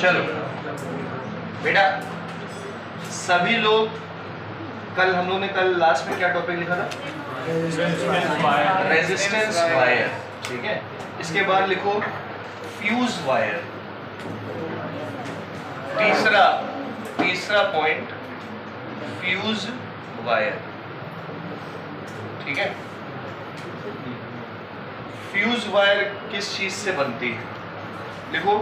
चलो बेटा, सभी लोग कल हम लोग ने कल लास्ट में क्या टॉपिक लिखा था? Resistance wire. ठीक है, इसके बाद लिखो फ्यूज वायर। तीसरा पॉइंट फ्यूज वायर। ठीक है, फ्यूज वायर किस चीज से बनती है? लिखो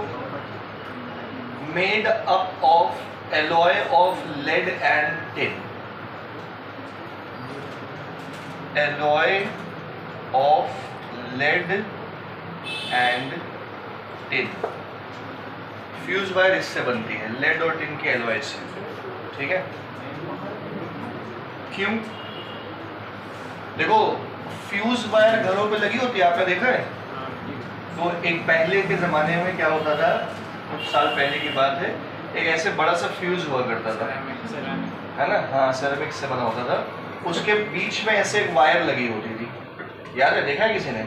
made up of alloy of lead and tin. Alloy of lead and tin. Fuse wire इससे बनती है, लेड और टिन के एलॉय से। ठीक है, क्यों? देखो फ्यूज वायर घरों पे लगी होती है, आपने देखा है? तो एक पहले के जमाने में क्या होता था, कुछ साल पहले की बात है, एक ऐसे बड़ा सा फ्यूज हुआ करता था, है ना? हाँ, सेरेमिक से बना होता था। उसके बीच में ऐसे एक वायर लगी होती थी, याद है? देखा है किसी ने?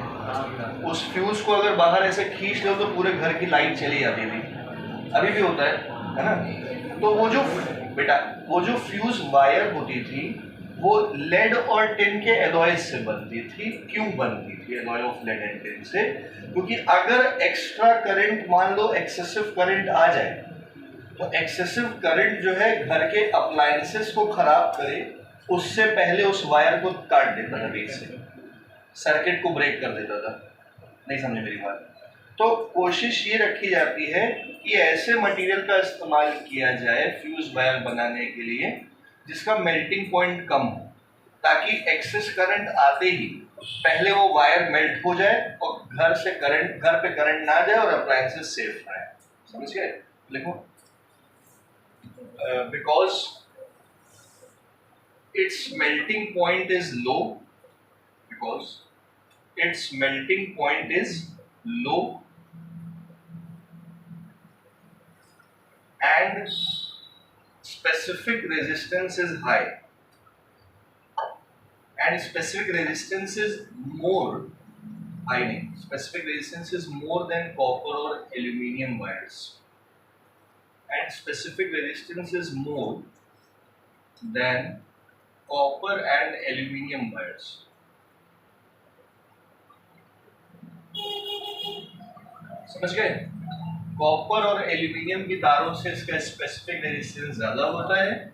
उस फ्यूज को अगर बाहर ऐसे खींच लो तो पूरे घर की लाइट चली जाती थी। अभी भी होता है ना? तो वो जो फ्यूज वायर होती थी वो लेड और टिन के एलॉय से बनती थी। क्यों बनती थी alloy of lead and tin से? क्योंकि अगर एक्स्ट्रा करंट, मान लो एक्सेसिव करंट आ जाए, तो एक्सेसिव करंट जो है घर के अप्लायंसेस को खराब करे, उससे पहले उस वायर को काट देता था बीच से, सर्किट को ब्रेक कर देता था। नहीं समझे मेरी बात? तो कोशिश ये रखी जाती है कि ऐसे मटेरियल का इस्तेमाल किया जाए फ्यूज वायर बनाने के लिए जिसका मेल्टिंग पॉइंट कम हो, ताकि एक्सेस करंट आते ही पहले वो वायर मेल्ट हो जाए और घर पे करंट ना जाए और अप्लायंसेस सेफ रहे। समझ गए? लिखो because it's melting point is low, because it's melting point is low and specific resistance is high, and specific resistance is more specific resistance is more than copper or aluminium wires, and specific resistance is more than copper and aluminium wires. समझ गए? Copper और aluminium की तारों से इसका specific resistance ज्यादा होता है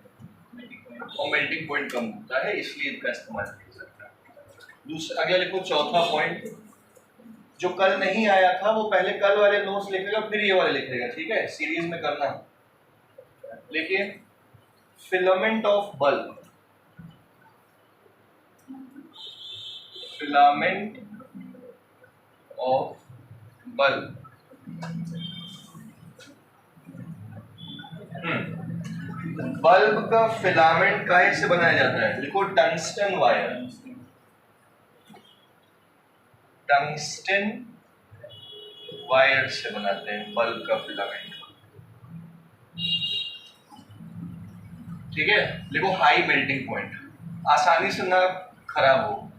और मेल्टिंग पॉइंट कम होता है, इसलिए इनका इस्तेमाल किया जाता है। दूसरा अगला लिखो, चौथा पॉइंट जो कल नहीं आया था वो पहले कल वाले नोट्स लिखेगा, फिर ये वाले लिखेगा। ठीक है, सीरीज में करना। लिखिए filament of bulb. Filament of bulb bulb का फिलामेंट काहे से बनाया जाता है? लिखो टंगस्टन वायर। टंगस्टन वायर से बनाते हैं बल्ब का फिलामेंट। ठीक है, लिखो हाई मेल्टिंग पॉइंट, आसानी से ना खराब हो,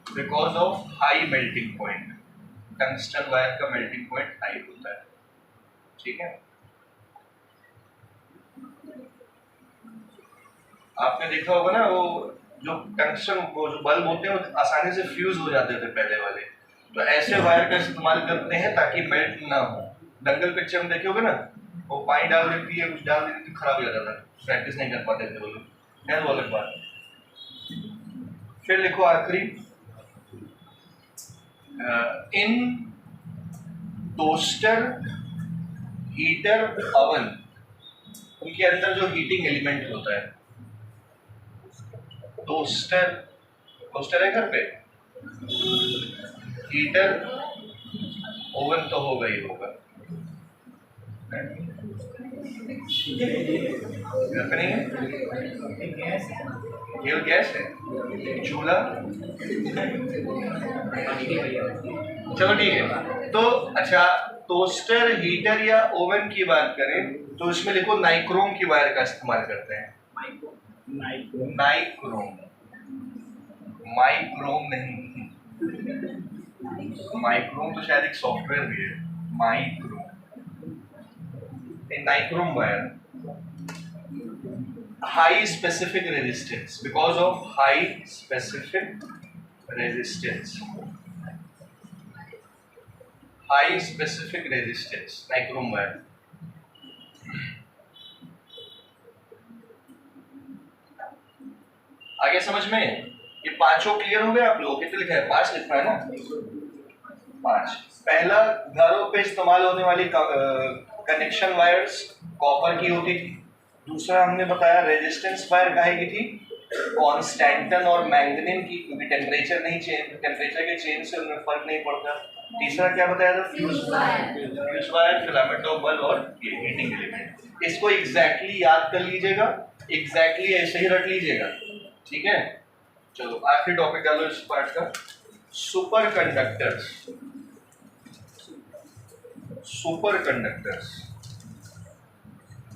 because of high melting point. Tungsten wire का मेल्टिंग पॉइंट हाई होता है। ठीक है, आपने देखा होगा ना, वो जो टंगस्टन वो जो बल्ब होते हैं वो आसानी से फ्यूज हो जाते थे पहले वाले, तो ऐसे वायर का इस्तेमाल करते हैं ताकि मेल्ट ना हो। दंगल पिक्चर में देखे होगे ना, वो पानी डाल देती है, कुछ डाल देती थी, खराब हो जाता था, प्रैक्टिस नहीं कर पाते थे वो लोग। खैर वो अलग बात। फिर लिखो आखिरी, इन टोस्टर, हीटर, ओवन, उनके अंदर जो हीटिंग एलिमेंट होता है, टोस्टर है घर पे, हीटर, ओवन तो होगा ही होगा, घर पे नहीं है? ये गैस है, चूल्हा। चलो ठीक है, तो अच्छा टोस्टर, हीटर या ओवन की बात करें तो इसमें लिखो नाइक्रोम की वायर का इस्तेमाल करते हैं। नाइक्रोम, माइक्रोम नहीं, माइक्रोम तो शायद एक सॉफ्टवेयर भी है। माइक्रोम in nichrome wire high specific resistance, because of high specific resistance, high specific resistance nichrome wire. आगे समझ में? ये पांचों क्लियर हो गए आप लोग? कितने लिखा है? 5 लिखा है ना? 5। पहला, घरों पे इस्तेमाल होने वाली कनेक्शन वायर्स कॉपर की होती थी। दूसरा हमने बताया रेजिस्टेंस वायर काहे की थी? कॉन्स्टेंटन और मैंगनीन की, क्योंकि टेम्परेचर नहीं चेंज, टेम्परेचर के चेंज से उनमें फर्क नहीं पड़ता। तीसरा क्या बताया था? Fuse wire, filament of bulb और हीटिंग एलिमेंट। इसको एग्जैक्टली याद कर लीजिएगा, एग्जैक्टली ऐसे ही रख लीजिएगा, ठीक है? चलो आखिरी टॉपिक डालो इस पार्ट का, सुपर कंडक्टर्स। सुपर कंडक्टर्स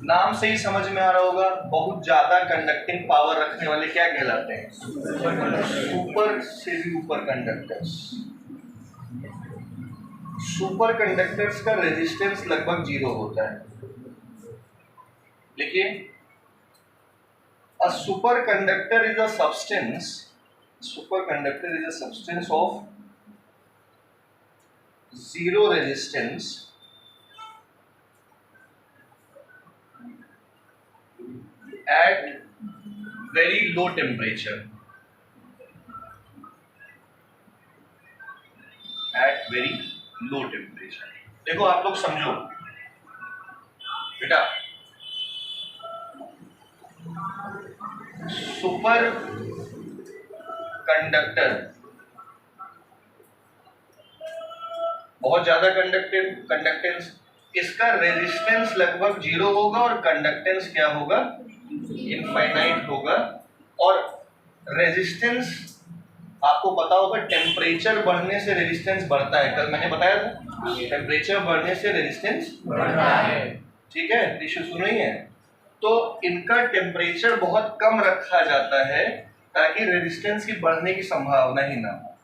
नाम से ही समझ में आ रहा होगा, बहुत ज्यादा कंडक्टिंग पावर रखने वाले क्या कहलाते हैं? सुपर से भी ऊपर कंडक्टर्स। सुपर कंडक्टर्स का रेजिस्टेंस लगभग 0 होता है। देखिए, a superconductor is a substance, superconductor is a substance of zero resistance at very low temperature, at very low temperature। देखो आप लोग समझो बेटा, सुपर कंडक्टर बहुत ज्यादा कंडक्टेंस, इसका रेजिस्टेंस लगभग 0 होगा और कंडक्टेंस क्या होगा? इनफाइनाइट होगा। और रेजिस्टेंस आपको पता होगा, टेम्परेचर बढ़ने से रेजिस्टेंस बढ़ता है। कल मैंने बताया था, टेम्परेचर बढ़ने से रेजिस्टेंस बढ़ता है, ठीक है? इशू सुन रही है? तो इनका टेम्परेचर बहुत कम रखा जाता है ताकि रेजिस्टेंस की बढ़ने की संभावना ही ना हो,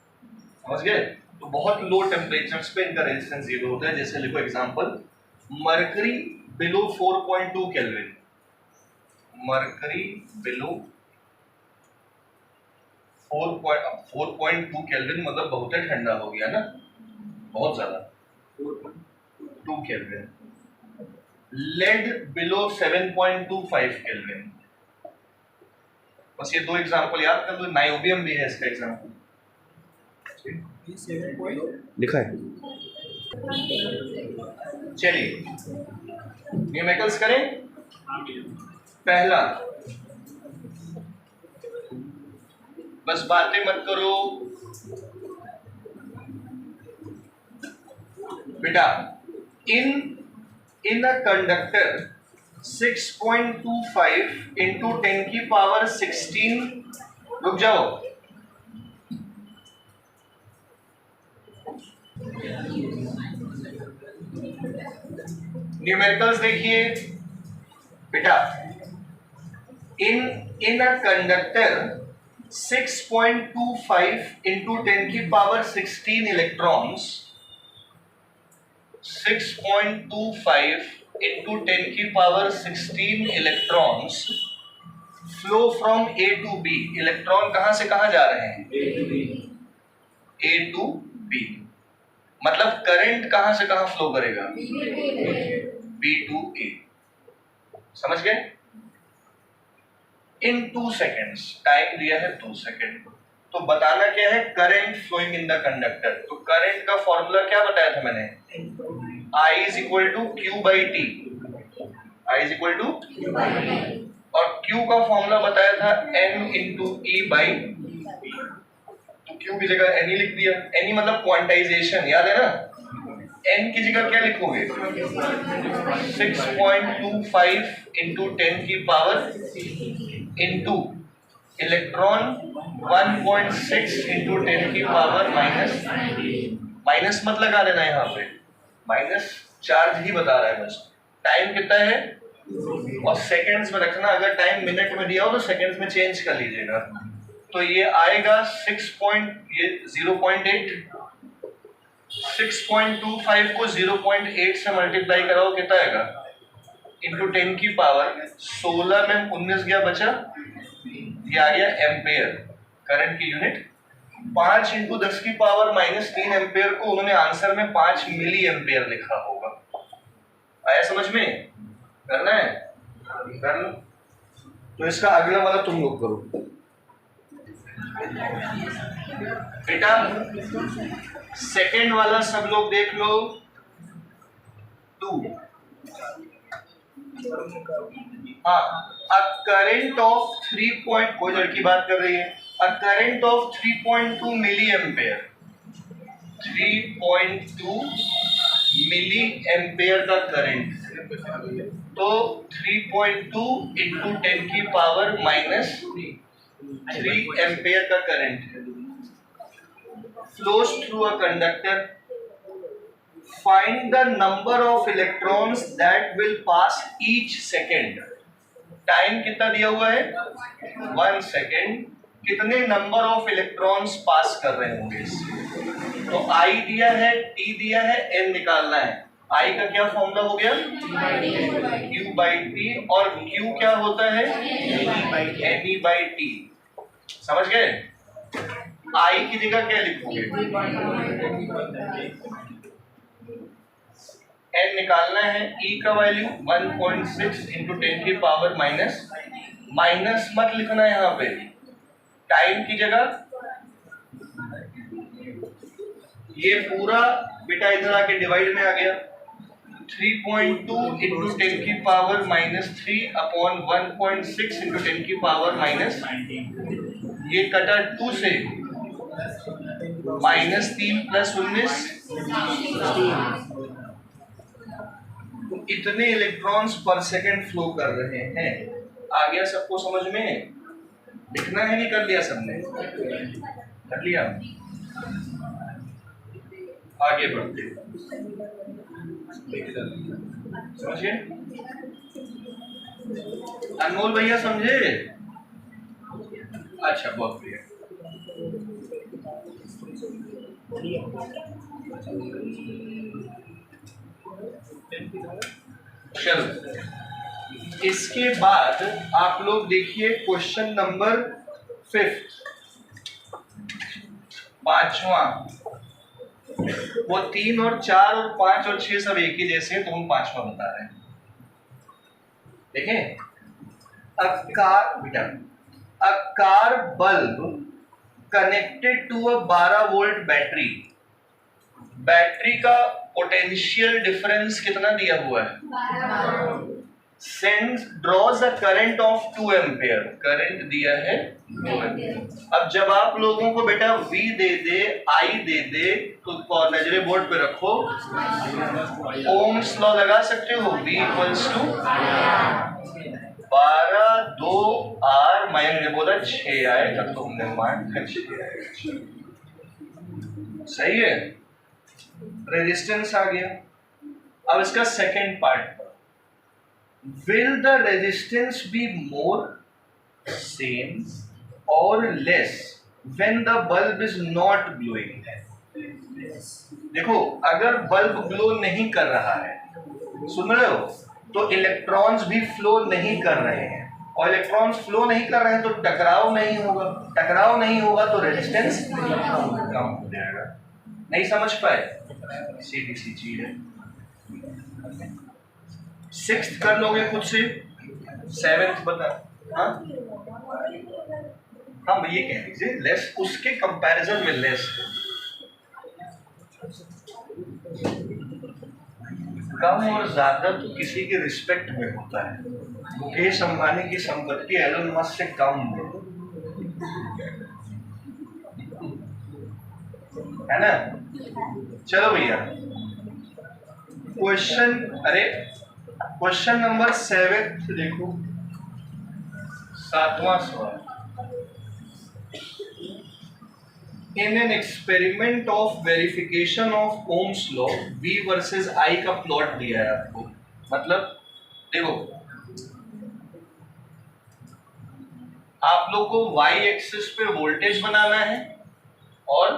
समझ गए? तो बहुत लो टेम्परेचर्स पे इनका रेजिस्टेंस 0 होता है। जैसे लिखो example, mercury below 4.2 kelvin, mercury below 4.2 kelvin मतलब बहुत ही ठंडा हो गया ना, बहुत ज्यादा, 4.2 केल्विन। Lead below 7.25 kelvin. बस ये 2 एग्जांपल याद कर लो। नायोबियम भी है इसका एग्जांपल, लिखा है। चलिए न्यूमेरिकल्स करें। पहला, बस बातें मत करो बेटा। in a conductor 6.25 into 10 की पावर 16, रुक जाओ, न्यूमेरिकल्स देखिए बेटा। इन अ कंडक्टर 6.25 into 10 की पावर 16 इलेक्ट्रॉन्स, 6.25 into 10 की power 16 electrons flow from A to B. Electron कहां से कहां जा रहे हैं? A to B. मतलब करंट कहां से कहां फ्लो करेगा? B to A. समझ गए? इन 2 सेकेंड्स, टाइम दिया है 2 सेकेंड। तो बताना क्या है? Current flowing in the conductor. तो करंट का फॉर्मूला क्या बताया था मैंने? I is equal to Q by T, I is equal to Q by T। और Q का फॉर्मूला बताया था N into E by B। तो Q की जगह N ही लिख दिया। N मतलब क्वांटाइजेशन, याद है ना? N की जगह क्या लिखोगे? 6.25 into 10 की पावर into इलेक्ट्रॉन 1.6 into 10 की पावर माइनस मत लगा देना यहाँ पे, माइनस चार्ज ही बता रहा है बस। टाइम कितना है और सेकंड्स में रखना। अगर टाइम मिनट में दिया हो तो सेकंड्स में चेंज कर लीजिएगा। तो ये आएगा 0.8, 6.25 को 0.8 से मल्टीप्लाई कराओ, कितना आएगा? इंटू 10 की पावर 16 में 19 गया बचा, ये आ गया एम्पेयर करंट की यूनिट। 5 इंटू 10 की पावर -3 एम्पेयर को उन्होंने आंसर में 5 मिली एम्पेयर लिखा होगा। आया समझ में? करना है कर लो। तो इसका अगला वाला तुम लोग करो बेटा। सेकेंड वाला सब लोग देख लो। 2 हाँ, अ करंट ऑफ 3 कोई लड़की बात कर रही है। A current of 3.2 milliampere, 3.2 milliampere का करंट, तो 3.2 इंटू 10 की पावर -3 एम्पेयर का current flows through a conductor. Find the number of electrons that will pass each second. Time कितना दिया हुआ है? 1 सेकेंड। कितने नंबर ऑफ इलेक्ट्रॉन्स पास कर रहे होंगे इससे? तो I दिया है, T दिया है, N निकालना है। I का क्या फॉर्मूला हो गया? Q by T, और Q क्या होता है? NE by T। समझ गए? I की जगह क्या लिखोगे? N निकालना है। E का वैल्यू 1.6 इंटू 10 की पावर माइनस मत लिखना है यहाँ पे, टाइम की जगह ये पूरा बेटा इधर आके डिवाइड में आ गया। 3.2 इंटू 10 की पावर -3 अपॉन 1.6 इंटू 10 की पावर माइनस, ये कटा 2 से, -3 + 19, इतने इलेक्ट्रॉन्स पर सेकंड फ्लो कर रहे हैं। आ गया सबको समझ में? लिखना है नहीं? कर लिया सबने? कर लिया। आगे बढ़ते समझिए। अनमोल भैया समझे? अच्छा, बहुत बढ़िया। चलो, इसके बाद आप लोग देखिए क्वेश्चन नंबर 5, 5वां। वो 3 और 4 और 5 और 6 सब एक ही जैसे हैं, तो हम 5वां बता रहे हैं। देखें, a car bulb connected to a 12 volt battery. Battery का पोटेंशियल डिफरेंस कितना दिया हुआ है? Draws a current of 2 ampere. Current दिया है 2 एम्पेयर। अब जब आप लोगों को बेटा V दे दे, I दे दे, तो नजरे बोर्ड पे रखो, ओम्स लॉ लगा सकते हो। V = 12 2 R, मयंक ने बोला 6 आएगा, तो हमने मान 6 आएगा। सही है, रेजिस्टेंस आ गया। अब इसका second part, will the resistance be more, same or less when the bulb is not glowing? देखो, अगर बल्ब ग्लो नहीं कर रहा है, सुन रहे हो, तो इलेक्ट्रॉन्स भी फ्लो नहीं कर रहे हैं, और इलेक्ट्रॉन्स फ्लो नहीं कर रहे हैं तो टकराव नहीं होगा, टकराव नहीं होगा तो रेजिस्टेंस कम हो जाएगा। नहीं समझ पाए? सीधी सी चीज है। 6th कर लोगे खुद से, 7th बता। हाँ, हम ये कह दीजिए लेस, उसके कंपैरिजन में लेस। कम और ज्यादा तो किसी के रिस्पेक्ट में होता है। मुकेश अंबानी की संपत्ति एलन मस्क से कम है ना? चलो भैया, क्वेश्चन नंबर 7 देखो, 7वां सवाल। In an experiment of verification of Ohm's law, V versus I का प्लॉट दिया है आपको। मतलब देखो, आप लोग को Y एक्सिस पे वोल्टेज बनाना है और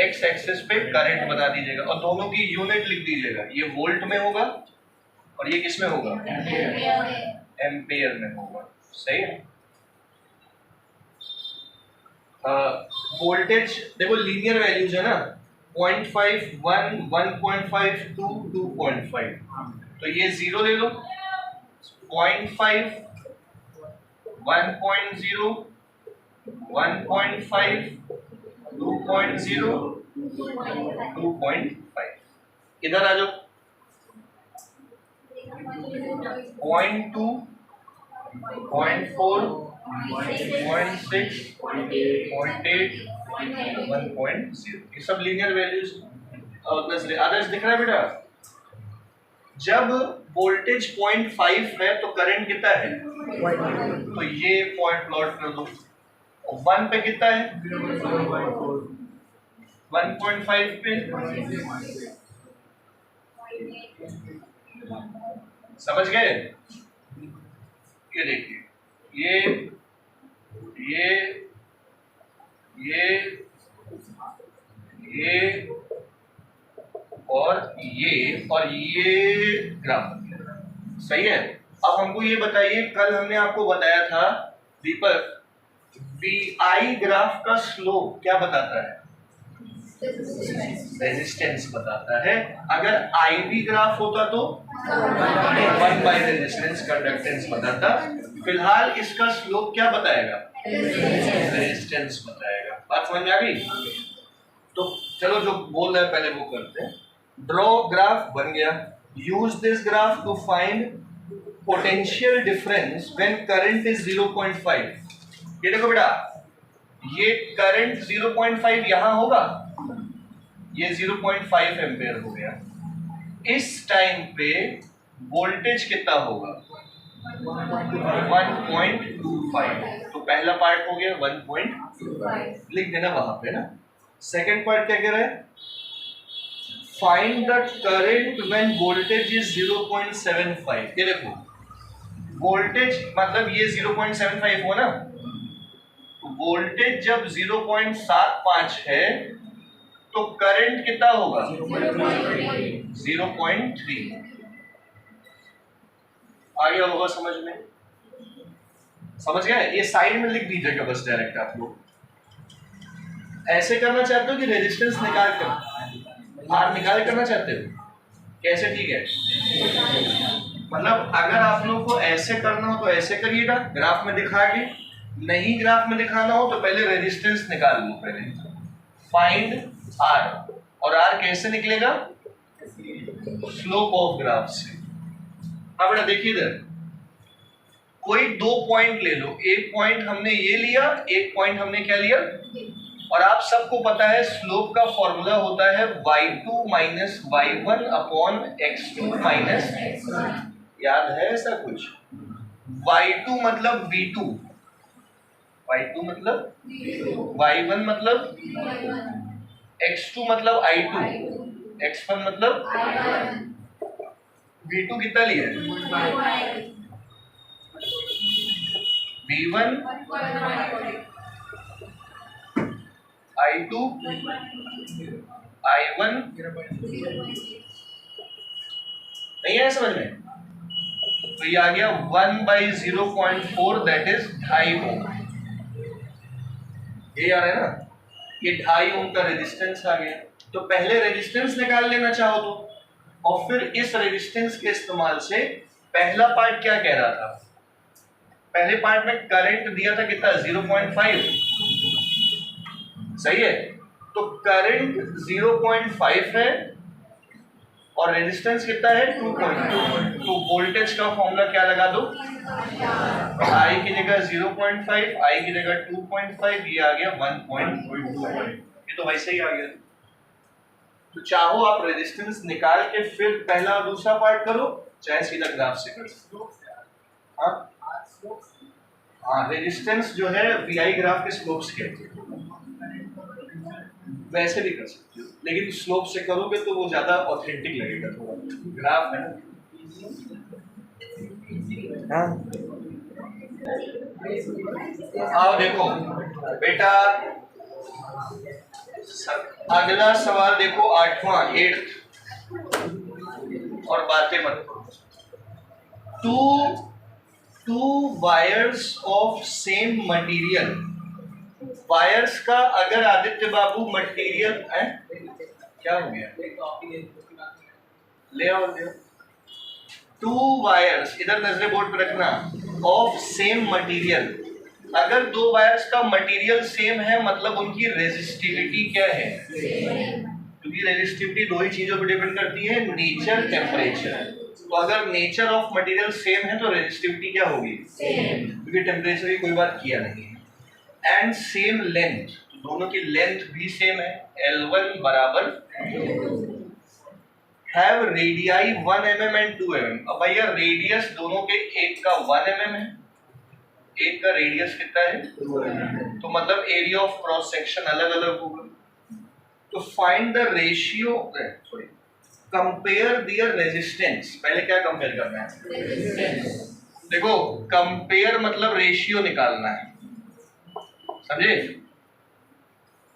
X एक्सिस पे करंट बना दीजिएगा, और दोनों की यूनिट लिख दीजिएगा। ये वोल्ट में होगा और ये किस में होगा? एम्पेयर में होगा। सही है। वोल्टेज देखो लीनियर वैल्यूज है ना, 0.5, 1, 1.5, 2, 2.5, तो ये 0 ले लो, 0.5, 1.0, 1.5, 2.0, 2.5। इधर आ जाओ, 0.2, 0.4, 0.6, 0.8, 1.0, ये सब लीनियर वैल्यूज। आदर्श दिख रहा है बेटा? जब वोल्टेज 0.5 है तो करंट कितना है? तो ये पॉइंट प्लॉट कर दो। 1 पे कितना है? 1.5 पे समझ गए? ये देखिए, ये ये ये और ये ग्राफ। सही है। अब हमको ये बताइए, कल हमने आपको बताया था दीपक, VI ग्राफ का स्लोप क्या बताता है? रेजिस्टेंस बताता है। अगर IV ग्राफ होता तो 1 बाय रेजिस्टेंस कंडक्टेंस बताता। फिलहाल इसका स्लोप क्या बताएगा? रेजिस्टेंस बताएगा। बात समझ में आ गई? तो चलो जो बोल रहे हैं पहले वो करते हैं। ड्रॉ ग्राफ बन गया। Use this graph to find potential difference when current is 0.5। ये देखो बेटा, ये करंट 0.5 यहां होगा, ये 0.5 एम्पेयर हो गया। इस टाइम पे वोल्टेज कितना होगा? 1.25। तो पहला पार्ट हो गया 1.25, लिख देना वहां पे ना। सेकंड पार्ट क्या कह रहा है? Find the current when voltage is 0.75। ये देखो, वोल्टेज मतलब ये 0.75 हो ना, तो वोल्टेज जब 0.75 है तो करंट कितना होगा? 0.3। आ गया होगा समझ में? समझ गए? ये साइड में लिख दीजिएगा बस डायरेक्ट। आप लोग ऐसे करना चाहते हो कि रेजिस्टेंस निकाल कर आर निकाल करना चाहते हो? कैसे? ठीक है, मतलब अगर आप लोग को ऐसे करना हो तो ऐसे करिएगा ग्राफ में दिखा के, नहीं ग्राफ में दिखाना हो तो पहले रेजिस्टेंस निकाल लो। पहले फाइंड आर, और आर कैसे निकलेगा? स्लोप ऑफ ग्राफ से। अब बेटा देखिए इधर, कोई दो पॉइंट ले लो, एक पॉइंट हमने ये लिया, एक पॉइंट हमने क्या लिया, और आप सबको पता है स्लोप का फॉर्मूला होता है y2 minus y1 upon x2 minus, याद है ऐसा कुछ? y2 मतलब v2, y2 मतलब y1 मतलब x2 मतलब i2, x1 मतलब v2 कितना लिया है? v1 i2 i1, नहीं है समझ में? तो ये आ गया 1/0.4, दैट इज 2.5 ओम। ये आ रहा है ना, ये 2.5 ओम का रेजिस्टेंस आ गया। तो पहले रेजिस्टेंस निकाल लेना चाहो तो, और फिर इस रेजिस्टेंस के इस्तेमाल से पहला पार्ट क्या कह रहा था? पहले पार्ट में करंट दिया था कितना? 0.5। सही है। तो करंट 0.5 है और रेजिस्टेंस कितना है? 2.2। तो वोल्टेज का फॉर्मूला क्या लगा दो? I की जगह 0.5, I की जगह 2.5, ये आ गया 1.25। ये तो वैसे ही आ गया। तो चाहो आप रेजिस्टेंस निकाल के फिर पहला और दूसरा पार्ट करो, चाहे सीधा ग्राफ से कर सकते हो। हाँ, रेजिस्टेंस जो है VI ग्राफ के स्लोप से कहते हैं, वैसे भी कर सकते हो, लेकिन स्लोप से करोगे तो वो ज्यादा ऑथेंटिक लगेगा। थोड़ा ग्राफ है ना। हाँ, आओ देखो बेटा, अगला सवाल देखो, 8वां, 8th, और बातें मत करो। To wires of same material, wires का अगर आदित्य बाबू मटेरियल है, क्या हो गया, ले आओ ले आओ। टू वायर्स, इधर नजरे बोर्ड पे रखना, ऑफ सेम मटेरियल, अगर दो वायर्स का मटेरियल सेम है मतलब उनकी रेजिस्टिविटी क्या है, क्योंकि रेजिस्टिविटी दो ही चीजों पर डिपेंड करती है, नेचर, टेम्परेचर। तो अगर नेचर ऑफ मटेरियल सेम है तो रेजिस्टिविटी क्या होगी, क्योंकि टेम्परेचर की कोई बात किया नहीं है। एंड सेम लेंथ, दोनों की लेंथ भी सेम है, L1 बराबर have radii 1 mm and 2 mm। अब भैया रेडियस दोनों के, एक का 1 mm है, एक का रेडियस कितना है 2 mm, तो मतलब एरिया ऑफ क्रॉस सेक्शन अलग अलग होगा। तो find the ratio, sorry, compare their resistance. पहले क्या कंपेयर करना है, देखो कंपेयर मतलब रेशियो निकालना है, समझे,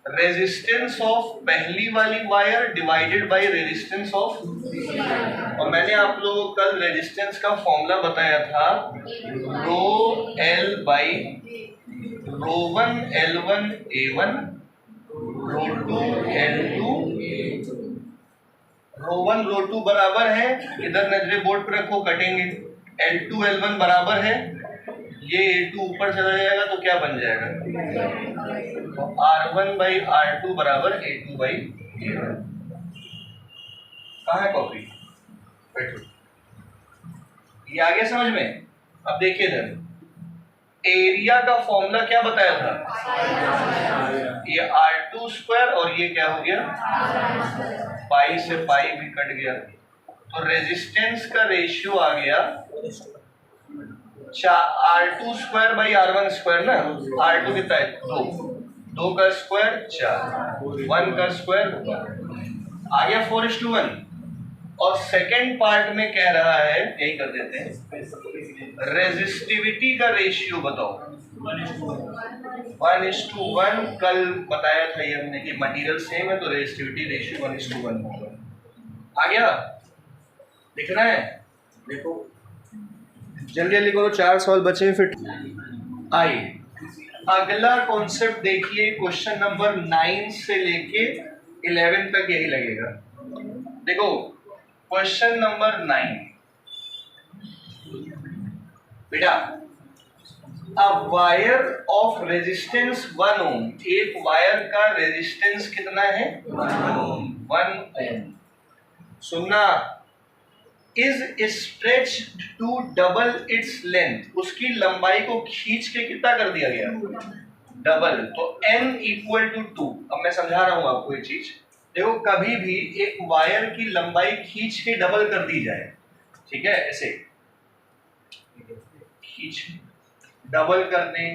रेजिस्टेंस ऑफ पहली वाली wire divided by resistance of, और मैंने आप लोगों को कल रेजिस्टेंस का फॉर्मूला बताया था, rho L by rho 1 L1 A1, row 2 L2, रो 1 रो 2 बराबर है, इधर नजरे बोर्ड पर रखो, कटेंगे, L2 L1 बराबर है, ये A2 ऊपर चला जाएगा तो क्या बन जाएगा, तो R1 बाई R2 बराबर A2 बाई A1। कहाँ है कॉपी, बैठो, ये आ गया समझ में। अब देखिए इधर एरिया का फॉर्मूला क्या बताया था, ये R2 स्क्वायर और ये क्या हो गया, पाई से पाई भी कट गया, तो रेजिस्टेंस का रेशियो आ गया R2 square by R1 square ना, R2 कितना है 2, 2 का स्क्वायर 4, 1 का स्क्वायर 1, आ गया 4:1। और सेकेंड पार्ट में कह रहा है, यही कर देते हैं, रेजिस्टिविटी का रेशियो बताओ, 1:1। कल बताया था ये हमने कि मटेरियल सेम है तो रेजिस्टिविटी रेशियो 1:1 होगा। आ गया, लिखना है, देखो जल्दी जल्दी करो, 4 सवाल बचे फिर। आइए अगला कॉन्सेप्ट देखिए, क्वेश्चन नंबर 9 से लेके 11 तक यही लगेगा। देखो क्वेश्चन नंबर 9 बेटा, a wire of resistance 1 ohm, एक वायर का रेजिस्टेंस कितना है 1 ओम, सुनना, is stretched to double its length, उसकी लंबाई को खींच के कितना कर दिया गया, डबल, तो n इक्वल टू 2। अब मैं समझा रहा हूं आपको ये चीज, देखो कभी भी एक वायर की लंबाई खींच के डबल कर दी जाए, ठीक है, ऐसे खींच डबल कर दें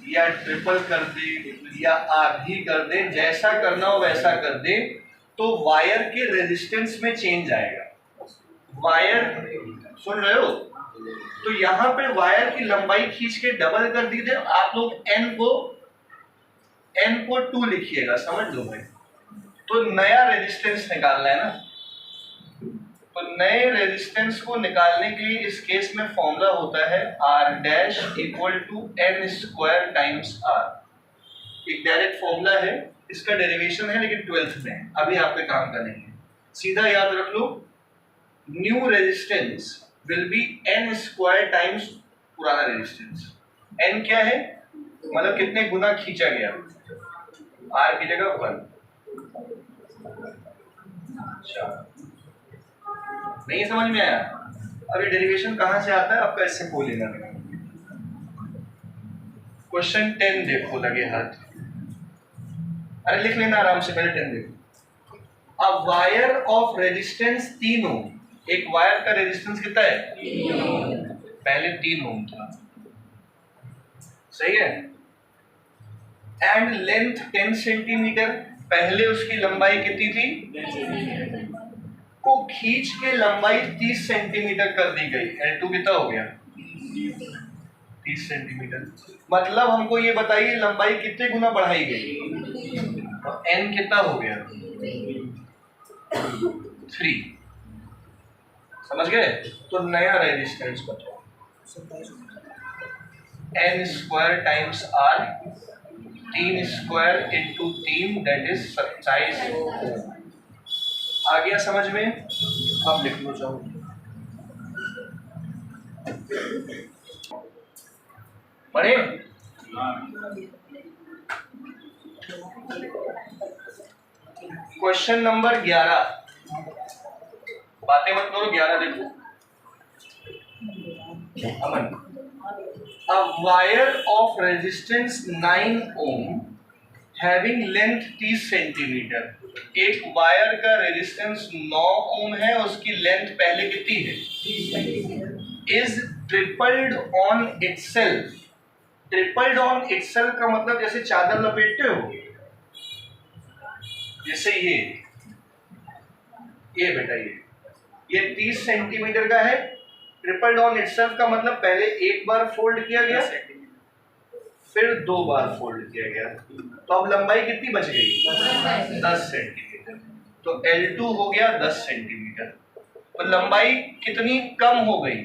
या ट्रिपल कर दें या आधी कर दें, जैसा करना हो वैसा कर दें, तो वायर के रेजिस्टेंस में चेंज आएगा। वायर सुन रहे हो, तो यहाँ पे वायर की लंबाई खींच के डबल कर दी थी, आप लोग n को 2 लिखिएगा, समझ लो भाई। तो नया रेजिस्टेंस निकालना है ना, तो नए रेजिस्टेंस को निकालने के लिए इस केस में फॉर्मूला होता है R dash equal to n square times R। एक डायरेक्ट फॉर्मूला है, इसका डेरिवेशन है लेकिन 12th में, अभी आप पे काम का नहीं है, सीधा याद रख लो, new resistance will be n square times पुराना रेजिस्टेंस। n क्या है, मतलब कितने गुना खींचा गया, R की जगह 1। अच्छा नहीं समझ में आया, अभी डेरिवेशन कहां से आता है आपका, इससे कोई लेना नहीं। क्वेश्चन 10 देखो, लगे हाथ, अरे लिख लेना आराम से, पहले 10 देखो। अब वायर ऑफ रेजिस्टेंस 3 ओम, एक वायर का रेजिस्टेंस कितना है, पहले 3 ओम था, सही है, एंड लेंथ 10 सेंटीमीटर, पहले उसकी लंबाई कितनी थी, को खींच के लंबाई 30 सेंटीमीटर कर दी गई, L2 कितना हो गया 30 सेंटीमीटर, मतलब हमको ये बताइए लंबाई कितने गुना बढ़ाई गई, तो n कितना हो गया 3। समझ गए? तो नया रेजिस्टेंस बताओ। n square times r, 3 square into 3 that is 27 ओम। आ गया समझ में? अब लिख लो जाओ। बड़े क्वेश्चन नंबर 11, बातें मत करो, 11 देखो। अमन, a wire of resistance 9 ohm having length 30 centimetre, एक वायर का रेजिस्टेंस 9 ओम है, उसकी लेंथ पहले कितनी है? Is tripled on itself. Tripled on itself का मतलब जैसे चादर लपेटते हो, जैसे ये बेटा ये 30 सेंटीमीटर का है। ट्रिपल्ड ऑन इटसेल्फ का मतलब पहले एक बार फोल्ड किया गया, फिर 2 बार फोल्ड किया गया, तो अब लंबाई कितनी बच गई? 10 सेंटीमीटर। तो L2 हो गया 10 सेंटीमीटर, तो लंबाई कितनी कम हो गई?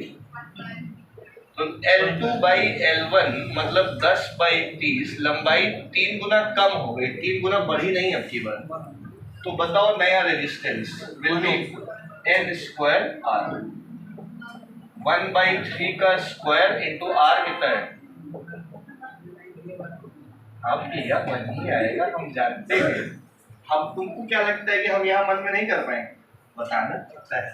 तो L2 बाई L1 मतलब 10 बाई 30, लंबाई 3 गुना कम हो गई, 3 गुना बढ़ी नहीं अब की बार। तो बताओ नया resistance will be n square r, 1/3 का स्क्वायर इंटू r कितना है? अब लिया वही आएगा, हम जानते हैं। हम तुमको क्या लगता है कि हम यहाँ मन में नहीं कर पाएंगे? बताना पड़ता है।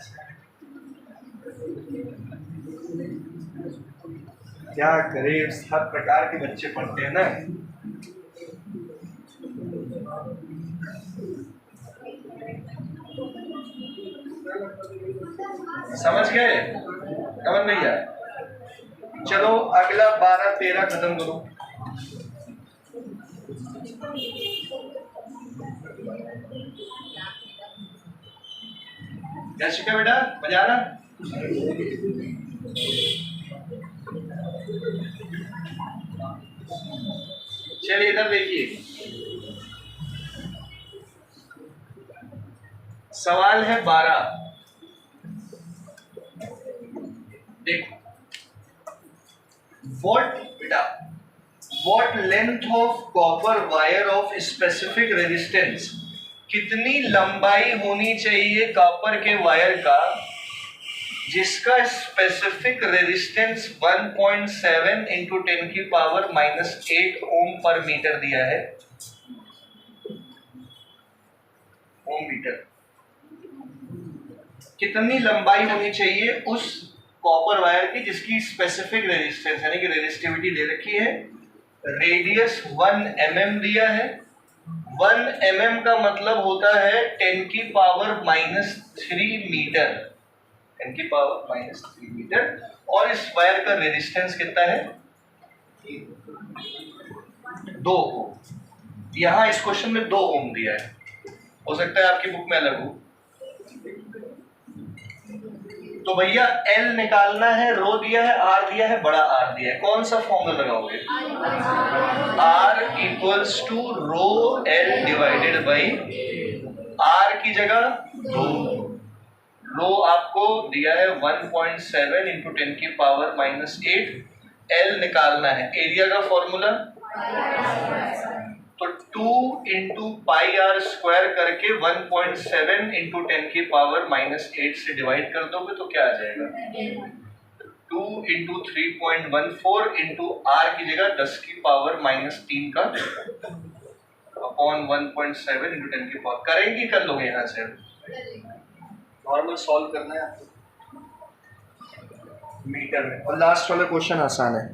क्या करें, हर प्रकार के बच्चे पढ़ते हैं ना। समझ गए कमल भैया? चलो अगला 12-13 खत्म करो। क्या शिका बेटा, मजा आ रहा? चलिए इधर देखिए, सवाल है 12। देखो, what length of copper wire of specific resistance, कितनी लंबाई होनी चाहिए कॉपर के वायर का जिसका स्पेसिफिक रेजिस्टेंस 1.7 इंटू 10 की पावर -8 ओम पर मीटर दिया है। ओम मीटर, कितनी लंबाई होनी चाहिए उस कॉपर वायर की जिसकी स्पेसिफिक रेजिस्टेंस यानी कि रेजिस्टिविटी दे रखी है, रेडियस 1 mm दिया है। 1 mm का मतलब होता है 10 की पावर -3 मीटर, 10 की पावर -3 मीटर। और इस वायर का रेजिस्टेंस कितना है? 2 ओम। यहाँ इस क्वेश्चन में 2 ओम दिया है, हो सकता है आपकी बुक में अलग हो। तो भैया L निकालना है, रो दिया है, R दिया है, बड़ा R दिया है, कौन सा फॉर्मूला लगाओगे? R equals to rho L divided by R की जगह 2। रो आपको दिया है 1.7 इंटू 10 की पावर -8। L निकालना है, एरिया का फॉर्मूला तो 2 इंटू पाई आर स्क्वायर करके 1.7 इंटू 10 की पावर -8 से डिवाइड कर दोगे तो क्या आ जाएगा? 2 इंटू 3.14 इंटू आर की जगह 10 की पावर -3 का अपॉन 1.7 इंटू 10 की पावर। करेंगे, कर लोगे यहाँ से, नॉर्मल सॉल्व करना है आपको मीटर में। और लास्ट वाला क्वेश्चन आसान है।